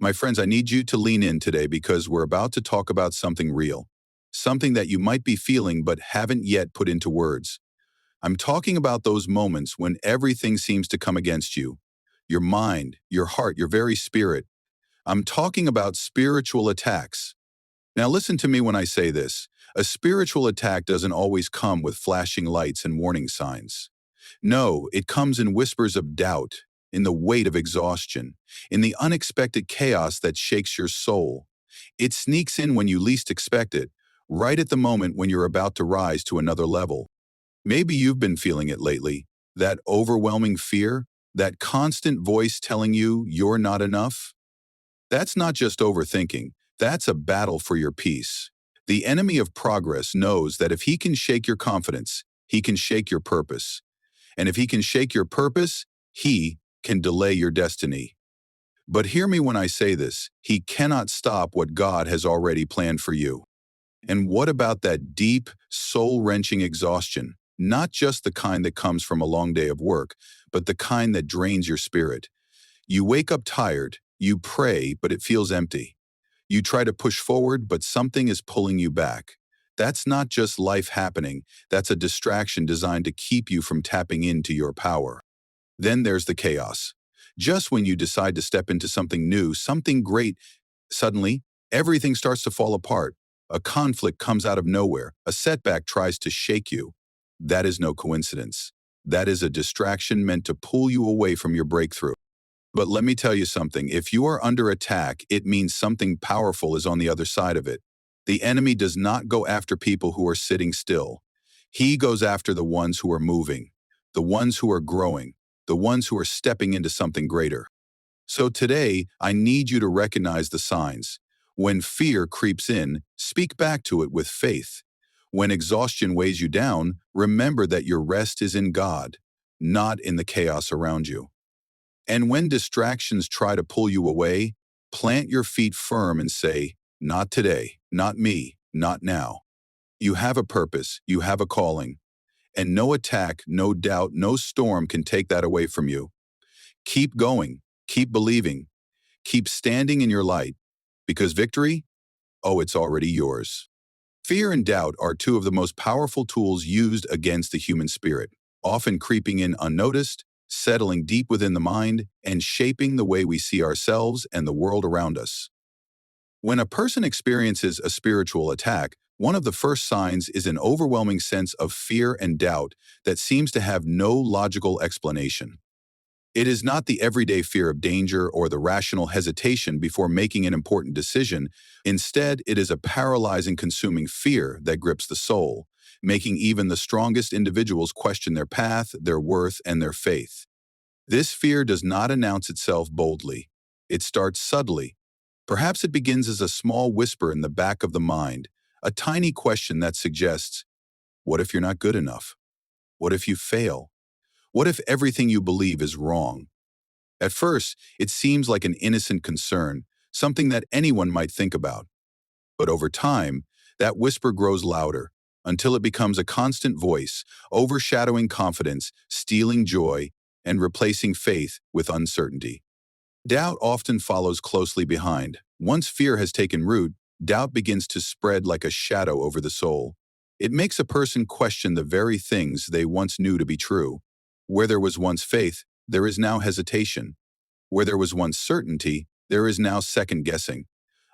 My friends, I need you to lean in today because we're about to talk about something real, something that you might be feeling but haven't yet put into words. I'm talking about those moments when everything seems to come against you, your mind, your heart, your very spirit. I'm talking about spiritual attacks. Now listen to me when I say this. A spiritual attack doesn't always come with flashing lights and warning signs. No, it comes in whispers of doubt, in the weight of exhaustion, in the unexpected chaos that shakes your soul. It sneaks in when you least expect it, right at the moment when you're about to rise to another level. Maybe you've been feeling it lately, that overwhelming fear, that constant voice telling you you're not enough. That's not just overthinking, that's a battle for your peace. The enemy of progress knows that if he can shake your confidence, he can shake your purpose. And if he can shake your purpose, he can delay your destiny. But hear me when I say this, he cannot stop what God has already planned for you. And what about that deep, soul-wrenching exhaustion? Not just the kind that comes from a long day of work, but the kind that drains your spirit. You wake up tired, you pray, but it feels empty. You try to push forward, but something is pulling you back. That's not just life happening, that's a distraction designed to keep you from tapping into your power. Then there's the chaos. Just when you decide to step into something new, something great, suddenly, everything starts to fall apart. A conflict comes out of nowhere. A setback tries to shake you. That is no coincidence. That is a distraction meant to pull you away from your breakthrough. But let me tell you something, if you are under attack, it means something powerful is on the other side of it. The enemy does not go after people who are sitting still. He goes after the ones who are moving, the ones who are growing, the ones who are stepping into something greater. So today, I need you to recognize the signs. When fear creeps in, speak back to it with faith. When exhaustion weighs you down, remember that your rest is in God, not in the chaos around you. And when distractions try to pull you away, plant your feet firm and say, not today, not me, not now. You have a purpose, you have a calling, and no attack, no doubt, no storm can take that away from you. Keep going, keep believing, keep standing in your light, because victory, oh, it's already yours. Fear and doubt are two of the most powerful tools used against the human spirit, often creeping in unnoticed, settling deep within the mind, and shaping the way we see ourselves and the world around us. When a person experiences a spiritual attack, one of the first signs is an overwhelming sense of fear and doubt that seems to have no logical explanation. It is not the everyday fear of danger or the rational hesitation before making an important decision. Instead, it is a paralyzing, consuming fear that grips the soul, making even the strongest individuals question their path, their worth, and their faith. This fear does not announce itself boldly. It starts subtly. Perhaps it begins as a small whisper in the back of the mind, a tiny question that suggests, what if you're not good enough? What if you fail? What if everything you believe is wrong? At first, it seems like an innocent concern, something that anyone might think about. But over time, that whisper grows louder until it becomes a constant voice, overshadowing confidence, stealing joy, and replacing faith with uncertainty. Doubt often follows closely behind. Once fear has taken root, doubt begins to spread like a shadow over the soul. It makes a person question the very things they once knew to be true. Where there was once faith, there is now hesitation. Where there was once certainty, there is now second-guessing.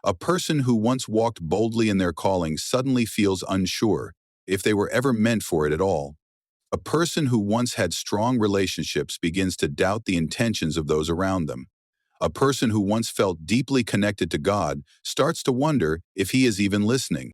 A person who once walked boldly in their calling suddenly feels unsure if they were ever meant for it at all. A person who once had strong relationships begins to doubt the intentions of those around them. A person who once felt deeply connected to God starts to wonder if he is even listening.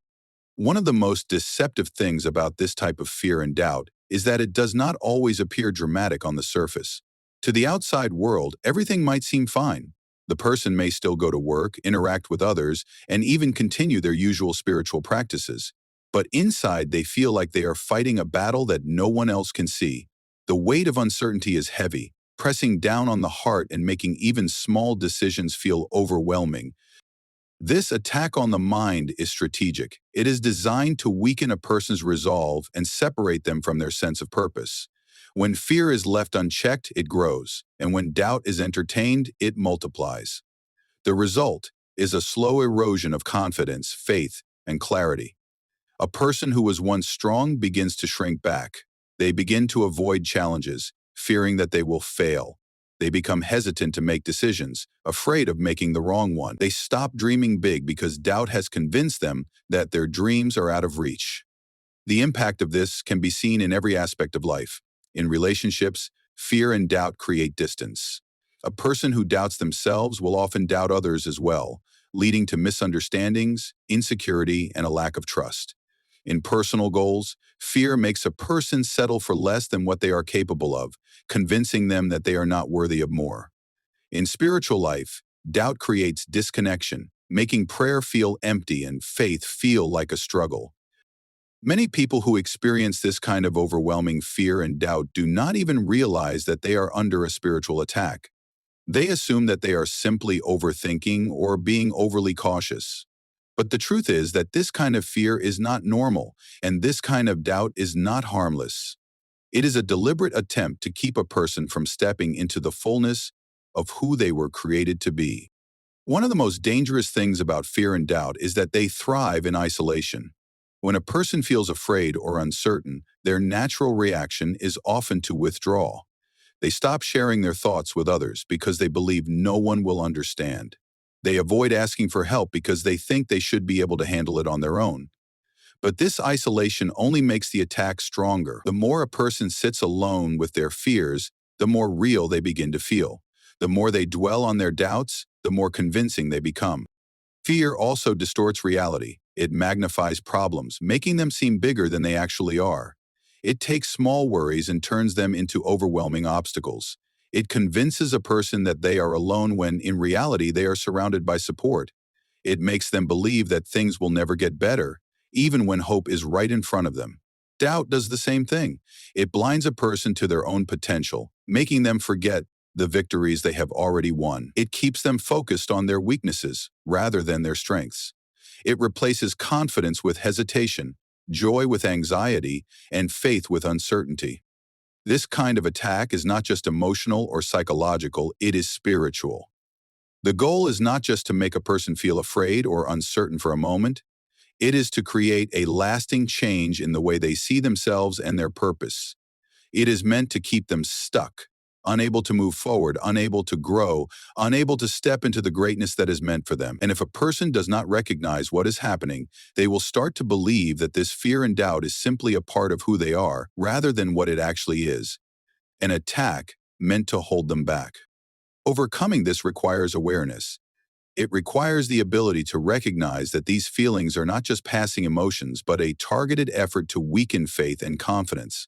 One of the most deceptive things about this type of fear and doubt is that it does not always appear dramatic on the surface. To the outside world, everything might seem fine. The person may still go to work, interact with others, and even continue their usual spiritual practices. But inside, they feel like they are fighting a battle that no one else can see. The weight of uncertainty is heavy, pressing down on the heart and making even small decisions feel overwhelming. This attack on the mind is strategic. It is designed to weaken a person's resolve and separate them from their sense of purpose. When fear is left unchecked, it grows, and when doubt is entertained, it multiplies. The result is a slow erosion of confidence, faith, and clarity. A person who was once strong begins to shrink back. They begin to avoid challenges, fearing that they will fail. They become hesitant to make decisions, afraid of making the wrong one. They stop dreaming big because doubt has convinced them that their dreams are out of reach. The impact of this can be seen in every aspect of life. In relationships, fear and doubt create distance. A person who doubts themselves will often doubt others as well, leading to misunderstandings, insecurity, and a lack of trust. In personal goals, fear makes a person settle for less than what they are capable of, convincing them that they are not worthy of more. In spiritual life, doubt creates disconnection, making prayer feel empty and faith feel like a struggle. Many people who experience this kind of overwhelming fear and doubt do not even realize that they are under a spiritual attack. They assume that they are simply overthinking or being overly cautious. But the truth is that this kind of fear is not normal, and this kind of doubt is not harmless. It is a deliberate attempt to keep a person from stepping into the fullness of who they were created to be. One of the most dangerous things about fear and doubt is that they thrive in isolation. When a person feels afraid or uncertain, their natural reaction is often to withdraw. They stop sharing their thoughts with others because they believe no one will understand. They avoid asking for help because they think they should be able to handle it on their own. But this isolation only makes the attack stronger. The more a person sits alone with their fears, the more real they begin to feel. The more they dwell on their doubts, the more convincing they become. Fear also distorts reality. It magnifies problems, making them seem bigger than they actually are. It takes small worries and turns them into overwhelming obstacles. It convinces a person that they are alone when, in reality, they are surrounded by support. It makes them believe that things will never get better, even when hope is right in front of them. Doubt does the same thing. It blinds a person to their own potential, making them forget the victories they have already won. It keeps them focused on their weaknesses rather than their strengths. It replaces confidence with hesitation, joy with anxiety, and faith with uncertainty. This kind of attack is not just emotional or psychological, it is spiritual. The goal is not just to make a person feel afraid or uncertain for a moment, it is to create a lasting change in the way they see themselves and their purpose. It is meant to keep them stuck, unable to move forward, unable to grow, unable to step into the greatness that is meant for them. And if a person does not recognize what is happening, they will start to believe that this fear and doubt is simply a part of who they are, rather than what it actually is, an attack meant to hold them back. Overcoming this requires awareness. It requires the ability to recognize that these feelings are not just passing emotions, but a targeted effort to weaken faith and confidence.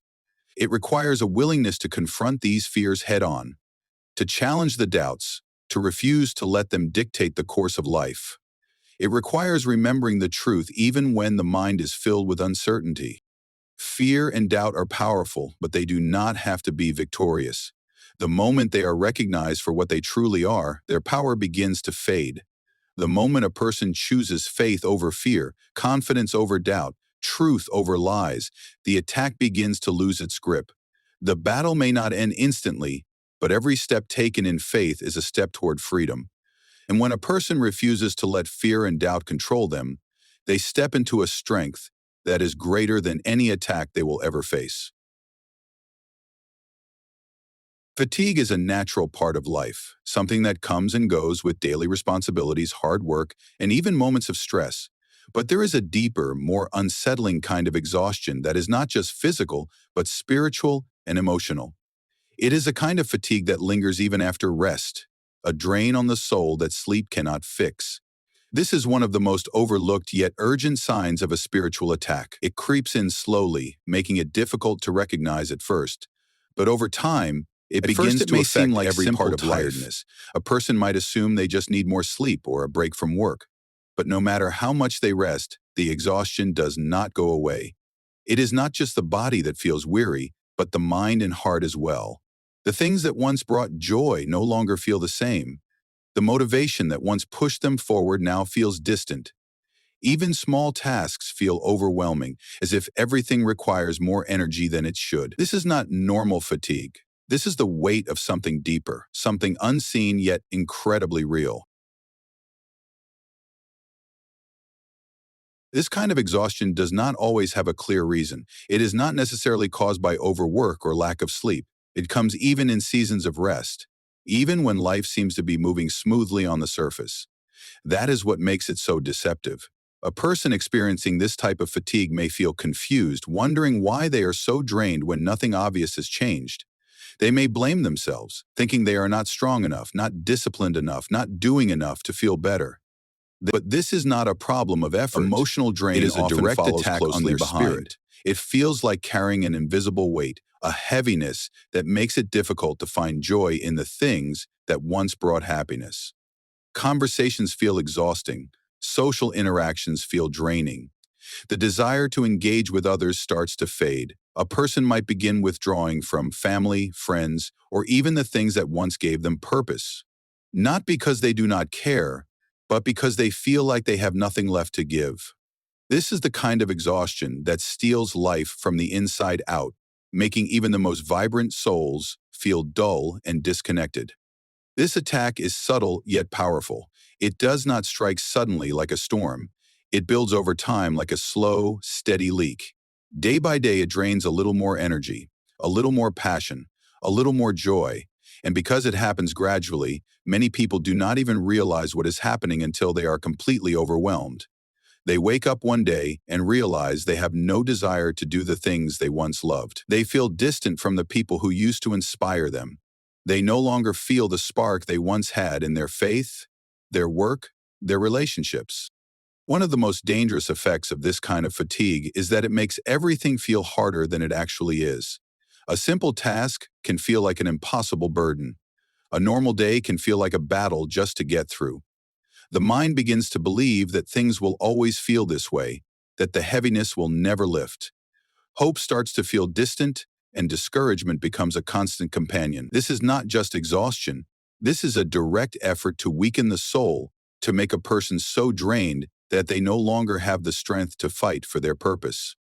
It requires a willingness to confront these fears head-on, to challenge the doubts, to refuse to let them dictate the course of life. It requires remembering the truth even when the mind is filled with uncertainty. Fear and doubt are powerful, but they do not have to be victorious. The moment they are recognized for what they truly are, their power begins to fade. The moment a person chooses faith over fear, confidence over doubt, truth over lies, the attack begins to lose its grip. The battle may not end instantly, but every step taken in faith is a step toward freedom. And when a person refuses to let fear and doubt control them, they step into a strength that is greater than any attack they will ever face. Fatigue is a natural part of life, something that comes and goes with daily responsibilities, hard work, and even moments of stress. But there is a deeper, more unsettling kind of exhaustion that is not just physical, but spiritual and emotional. It is a kind of fatigue that lingers even after rest, a drain on the soul that sleep cannot fix. This is one of the most overlooked yet urgent signs of a spiritual attack. It creeps in slowly, making it difficult to recognize at first. But over time, it begins to affect every part of tiredness. A person might assume they just need more sleep or a break from work. But no matter how much they rest, the exhaustion does not go away. It is not just the body that feels weary, but the mind and heart as well. The things that once brought joy no longer feel the same. The motivation that once pushed them forward now feels distant. Even small tasks feel overwhelming, as if everything requires more energy than it should. This is not normal fatigue. This is the weight of something deeper, something unseen yet incredibly real. This kind of exhaustion does not always have a clear reason. It is not necessarily caused by overwork or lack of sleep. It comes even in seasons of rest, even when life seems to be moving smoothly on the surface. That is what makes it so deceptive. A person experiencing this type of fatigue may feel confused, wondering why they are so drained when nothing obvious has changed. They may blame themselves, thinking they are not strong enough, not disciplined enough, not doing enough to feel better. But this is not a problem of effort. Emotional drain is a often direct follows attack closely on their behind. Spirit. It feels like carrying an invisible weight, a heaviness that makes it difficult to find joy in the things that once brought happiness. Conversations feel exhausting. Social interactions feel draining. The desire to engage with others starts to fade. A person might begin withdrawing from family, friends, or even the things that once gave them purpose. Not because they do not care, but because they feel like they have nothing left to give. This is the kind of exhaustion that steals life from the inside out, making even the most vibrant souls feel dull and disconnected. This attack is subtle yet powerful. It does not strike suddenly like a storm. It builds over time like a slow, steady leak. Day by day, it drains a little more energy, a little more passion, a little more joy. And because it happens gradually, many people do not even realize what is happening until they are completely overwhelmed. They wake up one day and realize they have no desire to do the things they once loved. They feel distant from the people who used to inspire them. They no longer feel the spark they once had in their faith, their work, their relationships. One of the most dangerous effects of this kind of fatigue is that it makes everything feel harder than it actually is. A simple task can feel like an impossible burden. A normal day can feel like a battle just to get through. The mind begins to believe that things will always feel this way, that the heaviness will never lift. Hope starts to feel distant, and discouragement becomes a constant companion. This is not just exhaustion. This is a direct effort to weaken the soul, to make a person so drained that they no longer have the strength to fight for their purpose.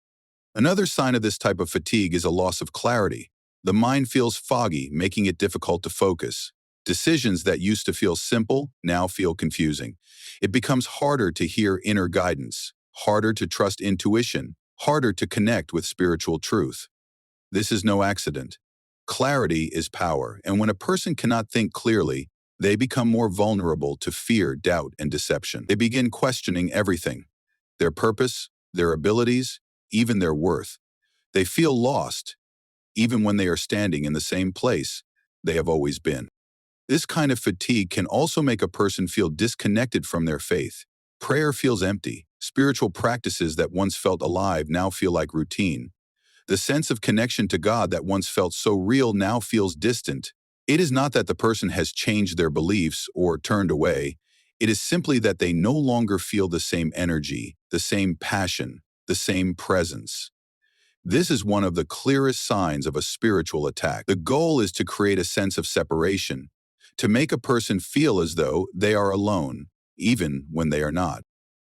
Another sign of this type of fatigue is a loss of clarity. The mind feels foggy, making it difficult to focus. Decisions that used to feel simple now feel confusing. It becomes harder to hear inner guidance, harder to trust intuition, harder to connect with spiritual truth. This is no accident. Clarity is power, and when a person cannot think clearly, they become more vulnerable to fear, doubt, and deception. They begin questioning everything: their purpose, their abilities, even their worth. They feel lost, even when they are standing in the same place they have always been. This kind of fatigue can also make a person feel disconnected from their faith. Prayer feels empty. Spiritual practices that once felt alive now feel like routine. The sense of connection to God that once felt so real now feels distant. It is not that the person has changed their beliefs or turned away. It is simply that they no longer feel the same energy, the same passion, the same presence. This is one of the clearest signs of a spiritual attack. The goal is to create a sense of separation, to make a person feel as though they are alone, even when they are not.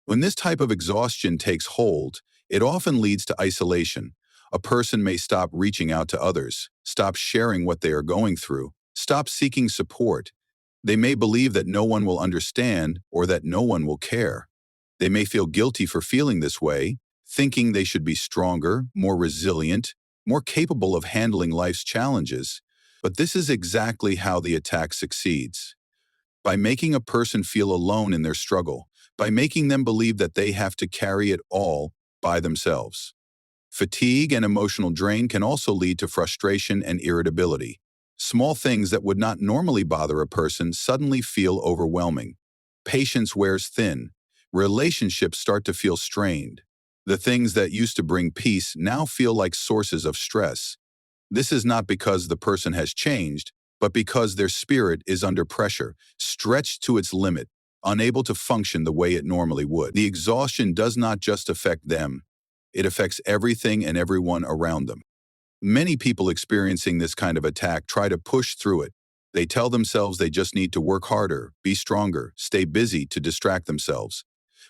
When this type of exhaustion takes hold, it often leads to isolation. A person may stop reaching out to others, stop sharing what they are going through, stop seeking support. They may believe that no one will understand or that no one will care. They may feel guilty for feeling this way, thinking they should be stronger, more resilient, more capable of handling life's challenges. But this is exactly how the attack succeeds. By making a person feel alone in their struggle, by making them believe that they have to carry it all by themselves. Fatigue and emotional drain can also lead to frustration and irritability. Small things that would not normally bother a person suddenly feel overwhelming. Patience wears thin. Relationships start to feel strained. The things that used to bring peace now feel like sources of stress. This is not because the person has changed, but because their spirit is under pressure, stretched to its limit, unable to function the way it normally would. The exhaustion does not just affect them, it affects everything and everyone around them. Many people experiencing this kind of attack try to push through it. They tell themselves they just need to work harder, be stronger, stay busy to distract themselves.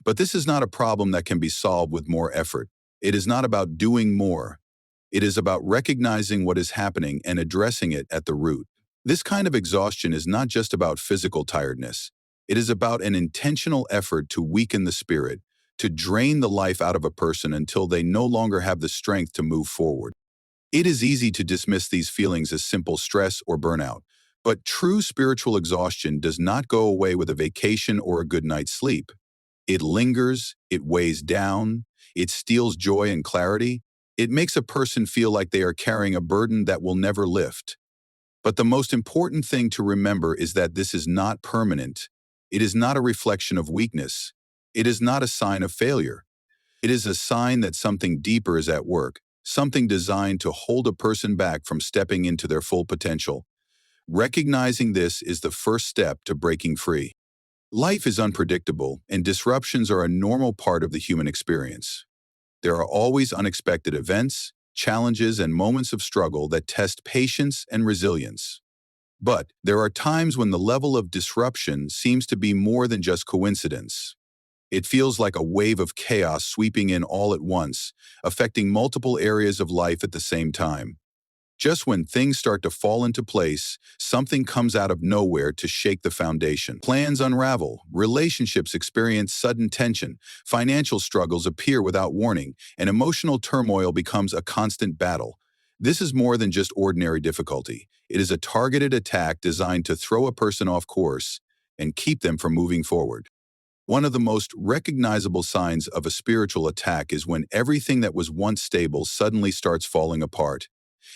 But this is not a problem that can be solved with more effort. It is not about doing more. It is about recognizing what is happening and addressing it at the root. This kind of exhaustion is not just about physical tiredness. It is about an intentional effort to weaken the spirit, to drain the life out of a person until they no longer have the strength to move forward. It is easy to dismiss these feelings as simple stress or burnout, but true spiritual exhaustion does not go away with a vacation or a good night's sleep. It lingers, it weighs down, it steals joy and clarity. It makes a person feel like they are carrying a burden that will never lift. But the most important thing to remember is that this is not permanent. It is not a reflection of weakness. It is not a sign of failure. It is a sign that something deeper is at work, something designed to hold a person back from stepping into their full potential. Recognizing this is the first step to breaking free. Life is unpredictable, and disruptions are a normal part of the human experience. There are always unexpected events, challenges, and moments of struggle that test patience and resilience. But there are times when the level of disruption seems to be more than just coincidence. It feels like a wave of chaos sweeping in all at once, affecting multiple areas of life at the same time. Just when things start to fall into place, something comes out of nowhere to shake the foundation. Plans unravel, relationships experience sudden tension, financial struggles appear without warning, and emotional turmoil becomes a constant battle. This is more than just ordinary difficulty. It is a targeted attack designed to throw a person off course and keep them from moving forward. One of the most recognizable signs of a spiritual attack is when everything that was once stable suddenly starts falling apart.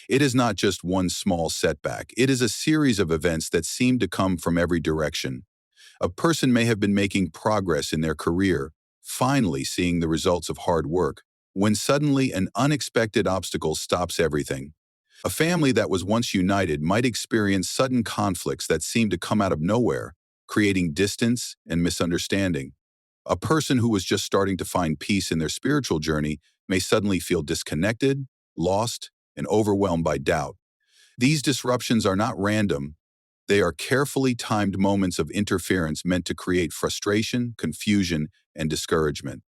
It is not just one small setback. It is a series of events that seem to come from every direction. A person may have been making progress in their career, finally seeing the results of hard work, when suddenly an unexpected obstacle stops everything. A family that was once united might experience sudden conflicts that seem to come out of nowhere, creating distance and misunderstanding. A person who was just starting to find peace in their spiritual journey may suddenly feel disconnected, lost, and overwhelmed by doubt. These disruptions are not random. They are carefully timed moments of interference meant to create frustration, confusion, and discouragement.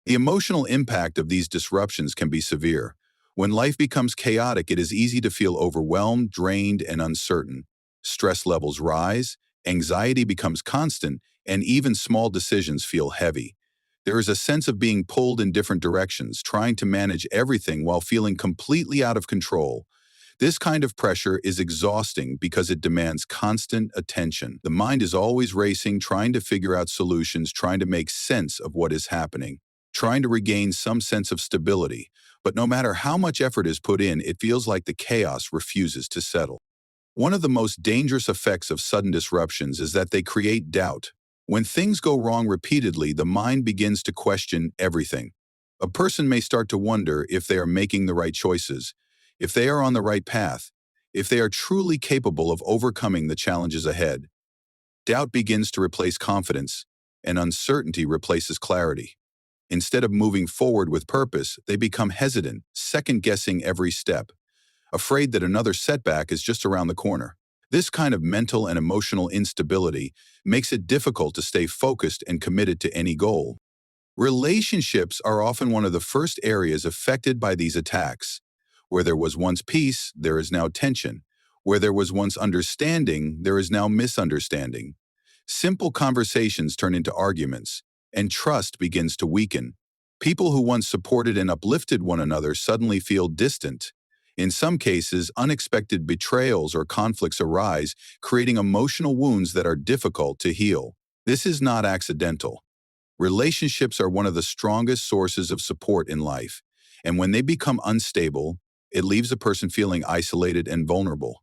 The emotional impact of these disruptions can be severe. When life becomes chaotic, it is easy to feel overwhelmed, drained, and uncertain. Stress levels rise, anxiety becomes constant, and even small decisions feel heavy. There is a sense of being pulled in different directions, trying to manage everything while feeling completely out of control. This kind of pressure is exhausting because it demands constant attention. The mind is always racing, trying to figure out solutions, trying to make sense of what is happening, trying to regain some sense of stability. But no matter how much effort is put in, it feels like the chaos refuses to settle. One of the most dangerous effects of sudden disruptions is that they create doubt. When things go wrong repeatedly, the mind begins to question everything. A person may start to wonder if they are making the right choices, if they are on the right path, if they are truly capable of overcoming the challenges ahead. Doubt begins to replace confidence, and uncertainty replaces clarity. Instead of moving forward with purpose, they become hesitant, second-guessing every step, afraid that another setback is just around the corner. This kind of mental and emotional instability makes it difficult to stay focused and committed to any goal. Relationships are often one of the first areas affected by these attacks. Where there was once peace, there is now tension. Where there was once understanding, there is now misunderstanding. Simple conversations turn into arguments, and trust begins to weaken. People who once supported and uplifted one another suddenly feel distant. In some cases, unexpected betrayals or conflicts arise, creating emotional wounds that are difficult to heal. This is not accidental. Relationships are one of the strongest sources of support in life, and when they become unstable, it leaves a person feeling isolated and vulnerable.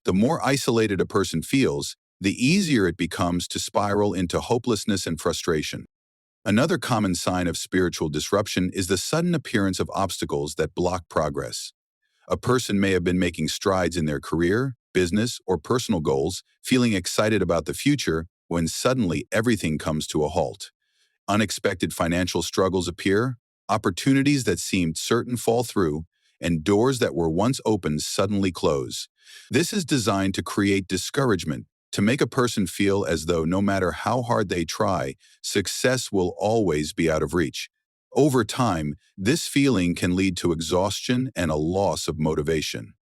The more isolated a person feels, the easier it becomes to spiral into hopelessness and frustration. Another common sign of spiritual disruption is the sudden appearance of obstacles that block progress. A person may have been making strides in their career, business, or personal goals, feeling excited about the future, when suddenly everything comes to a halt. Unexpected financial struggles appear, opportunities that seemed certain fall through, and doors that were once open suddenly close. This is designed to create discouragement, to make a person feel as though no matter how hard they try, success will always be out of reach. Over time, this feeling can lead to exhaustion and a loss of motivation.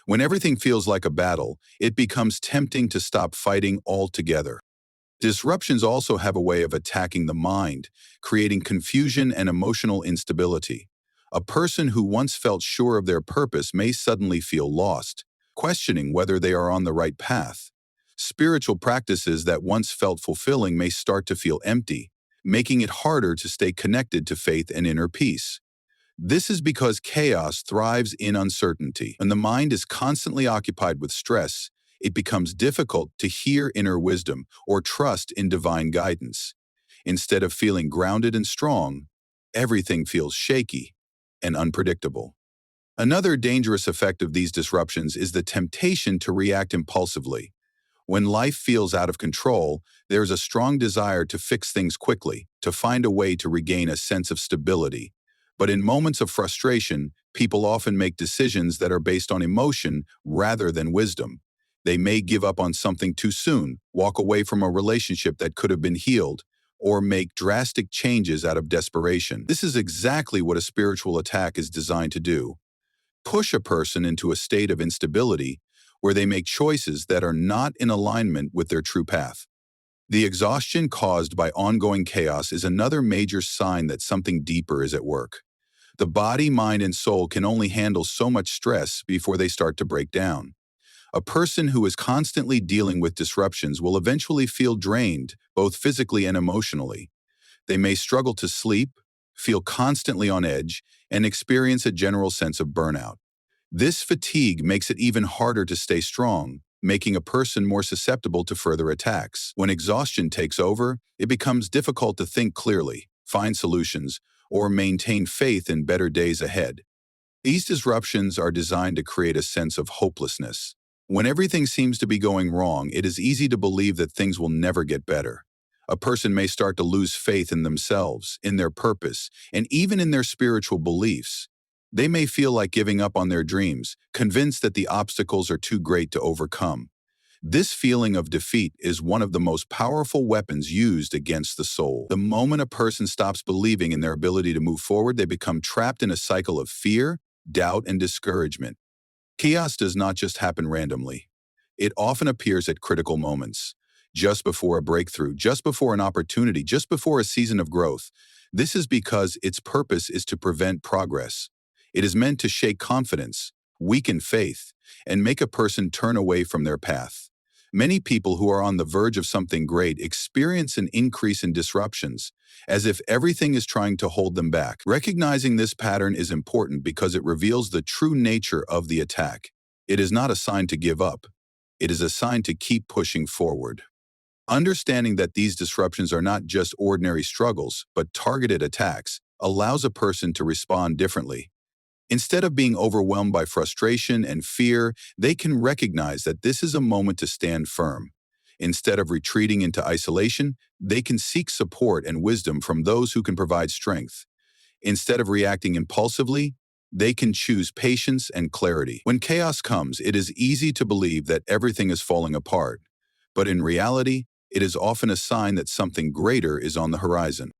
When everything feels like a battle, it becomes tempting to stop fighting altogether. Disruptions also have a way of attacking the mind, creating confusion and emotional instability. A person who once felt sure of their purpose may suddenly feel lost, questioning whether they are on the right path. Spiritual practices that once felt fulfilling may start to feel empty, making it harder to stay connected to faith and inner peace. This is because chaos thrives in uncertainty. When the mind is constantly occupied with stress, it becomes difficult to hear inner wisdom or trust in divine guidance. Instead of feeling grounded and strong, everything feels shaky and unpredictable. Another dangerous effect of these disruptions is the temptation to react impulsively. When life feels out of control, there is a strong desire to fix things quickly, to find a way to regain a sense of stability. But in moments of frustration, people often make decisions that are based on emotion rather than wisdom. They may give up on something too soon, walk away from a relationship that could have been healed, or make drastic changes out of desperation. This is exactly what a spiritual attack is designed to do: push a person into a state of instability where they make choices that are not in alignment with their true path. The exhaustion caused by ongoing chaos is another major sign that something deeper is at work. The body, mind, and soul can only handle so much stress before they start to break down. A person who is constantly dealing with disruptions will eventually feel drained, both physically and emotionally. They may struggle to sleep, feel constantly on edge, and experience a general sense of burnout. This fatigue makes it even harder to stay strong, making a person more susceptible to further attacks. When exhaustion takes over, it becomes difficult to think clearly, find solutions, or maintain faith in better days ahead. These disruptions are designed to create a sense of hopelessness. When everything seems to be going wrong, it is easy to believe that things will never get better. A person may start to lose faith in themselves, in their purpose, and even in their spiritual beliefs. They may feel like giving up on their dreams, convinced that the obstacles are too great to overcome. This feeling of defeat is one of the most powerful weapons used against the soul. The moment a person stops believing in their ability to move forward, they become trapped in a cycle of fear, doubt, and discouragement. Chaos does not just happen randomly. It often appears at critical moments, just before a breakthrough, just before an opportunity, just before a season of growth. This is because its purpose is to prevent progress. It is meant to shake confidence, weaken faith, and make a person turn away from their path. Many people who are on the verge of something great experience an increase in disruptions, as if everything is trying to hold them back. Recognizing this pattern is important because it reveals the true nature of the attack. It is not a sign to give up. It is a sign to keep pushing forward. Understanding that these disruptions are not just ordinary struggles, but targeted attacks, allows a person to respond differently. Instead of being overwhelmed by frustration and fear, they can recognize that this is a moment to stand firm. Instead of retreating into isolation, they can seek support and wisdom from those who can provide strength. Instead of reacting impulsively, they can choose patience and clarity. When chaos comes, it is easy to believe that everything is falling apart. But in reality, it is often a sign that something greater is on the horizon.